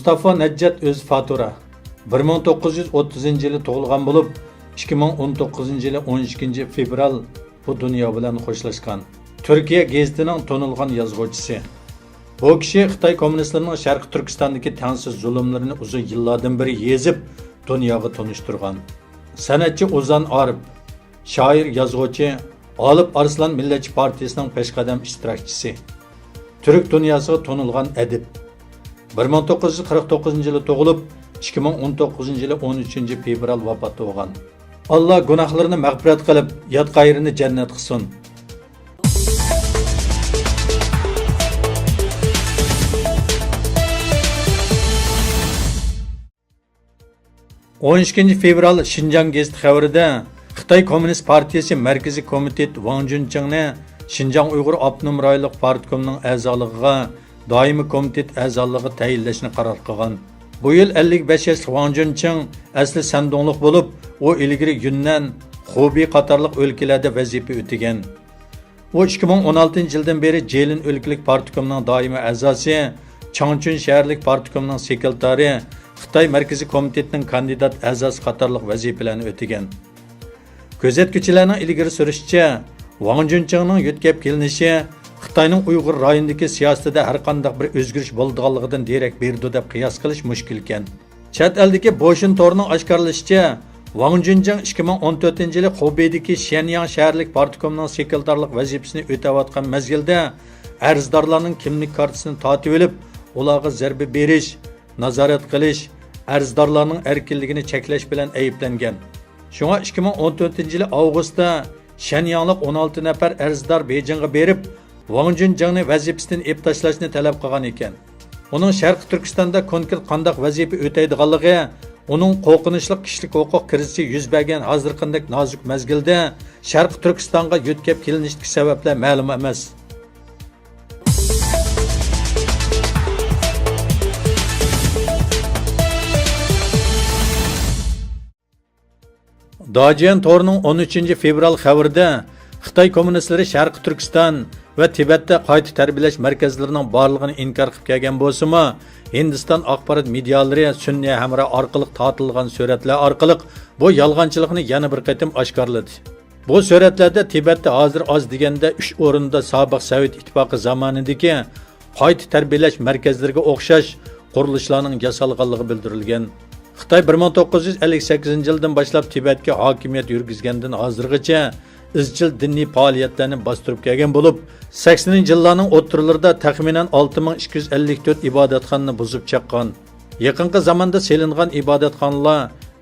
Mustafa Najjat O'zfatura 1930-yili tug'ilgan bo'lib, 2019-yili 12 fevral bu dunyo bilan xo'shlashgan. Turkiya gazetining tonilgan yozuvchisi. Bu kishi Xitoy kommunistlarining Sharqi Turkistondagi tangsiz zulmlarini uzun yillardan beri yezib, dunyoga tanishtirgan. San'atchi Ozan Arif, shoir, yozuvchi, Olib Arslan Millatchi partiyasining peshqadam ishtirokchisi. Türk dunyosiga tanilgan adib. 1949-yili tug'ilib, 2019-yili 13 fevral vafot bo'lgan. Allah gunohlarini mag'firat qilib, yot qayrini jannat qilsin. Fevral Şinjan gazeti xabarida Xitoy Kommunist partiyasi Markaziy komitet Wang Junchengni Şinjan Uyg'ur Abnum rayonlik partkomining a'zoligiga doimiy komitet a'zoligiga tayinlashni qaror qilgan. Bu yil 55 yoshli Wang Juncheng asli Sandonglik bo'lib, u ilgari Yunnan, Xubi qatorliq o'lkalarda vazifa o'tagan. U 2016-yildan beri Jelin o'lkalik partkomining doimiy a'zosi, Changchun shaharlik partkomining sekretari, Xitoy Markaziy komitetining kandidat a'zosi qatorliq vazifalarni o'tagan. Kuzatuvchilarning ilgari surishicha, Wang Junchengning yetkab kelinishi Xitoyning Uyg'ur rayonidagi siyosatida har qanday bir o'zgarish bo'lganligidan derak berdi deb qiyos qilish mushkul ekan. Chet eldagi Boşun Torning oshkorlashicha, Wang Juncheng 2014-yili Xubidagi Shenyang shaharlik partkomining sekretarlik vazifasini o'tayotgan mezgilda arzdorlarning kimlik kartasini tortib olib, ularga zarba berish, nazorat qilish, arzdorlarning erkinligini cheklash bilan ayblangan. Shunga 2014-yili avgustda Shenyanglik 16 nafar arzdor Beijingga berib, Wang Junchengni vazifasidan ep tashlashni talab qilgan ekan. Uning Sharqi Turkistonda konkret qanday vazifa o'taydiganligi, uning qo'rqinchli kishilik huquq krizisi yuz bergan hozirqanday nozik mezgilda Sharqi Turkistonga yetkab kelinishdagi sabablar ma'lum emas. Dajian Torning 13 fevral xabarida Xitoy kommunistlari Sharqi Turkiston va Tibetda qayta tarbiyalash markazlarining borlig'ini inkor qilib kelgan bo'lsa-mu, Hindiston axborot medialari Sunniy Hamra orqali tortilgan suratlar orqali bu yolg'onchilikni yana bir qatim oshkorladi. Bu suratlarda Tibetda hozir oz deganda 3 o'rinda sobiq Sovet ittifoqi zamonidagi qayta tarbiyalash markazlariga o'xshash qurilishlarning yasalganligi bildirilgan. Xitoy 1958-yildan boshlab Tibetga hokimiyat yurgizgandan hozirgacha izchil diniy faoliyatlarni bostirib kelgan bo'lib, 80-yillarning o'ttirlarida taxminan 6254 ibodatxonani buzib chiqqan. Yaqinqi zamonda selingan ibodatxonlar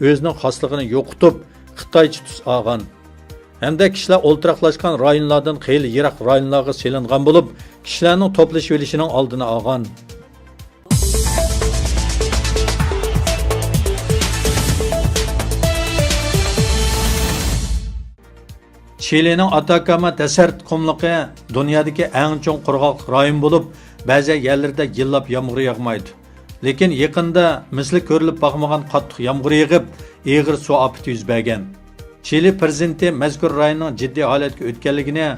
o'zining xosligini yo'qotib, Xitoycha tus olgan. Hamda kishilar o'ltiraqlashgan rayonlardan xeyli yiroq rayonlarga selingan bo'lib, kishilarning to'plashib olishining oldini olgan. Chilining Atacama desert qumliqi dunyodagi eng chong qurg'oq rayon bo'lib, ba'zi yerlarda yillab yomg'ir yog'maydi. Lekin yaqinda misli ko'rilib boqmagan qattiq yomg'ir yog'ib, og'ir suv ofati yuz bergan. Chili prezidenti mazkur rayonning jiddiy holatga o'tganligini,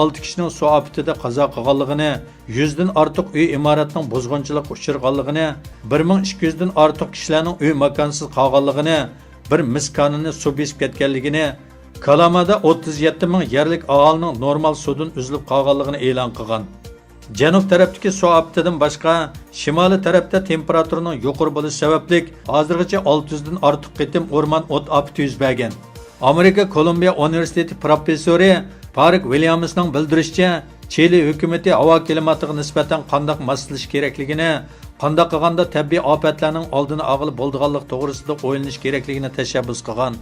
6 kishining suv ofatida qazo qilganligini, 100 dan ortiq uy imoratning buzg'unchilikka uchirganligini, 1200 dan ortiq kishilarning uy makonsiz qolganligini, bir miskonini suv besib ketganligini, Kalamada 37 ming yerlik aholining normal suvdan uzilib qolganligini e'lon qilgan. Janub tarafdagi suv ofatidan boshqa, shimoliy tarafda temperaturaning yuqori bo'lishi sababli hozirgacha 600 dan ortiq qitim o'rmon o't ofati yuz bergan. Amerika Kolumbiya universiteti professori Park Williamsning bildirishicha, Chili hukumati havo klimatiga nisbatan qanday moslanish kerakligini, qanday qilganda tabiiy ofatlarning oldini olib bo'lganlik to'g'risida o'ylanish kerakligini tashabbus qilgan.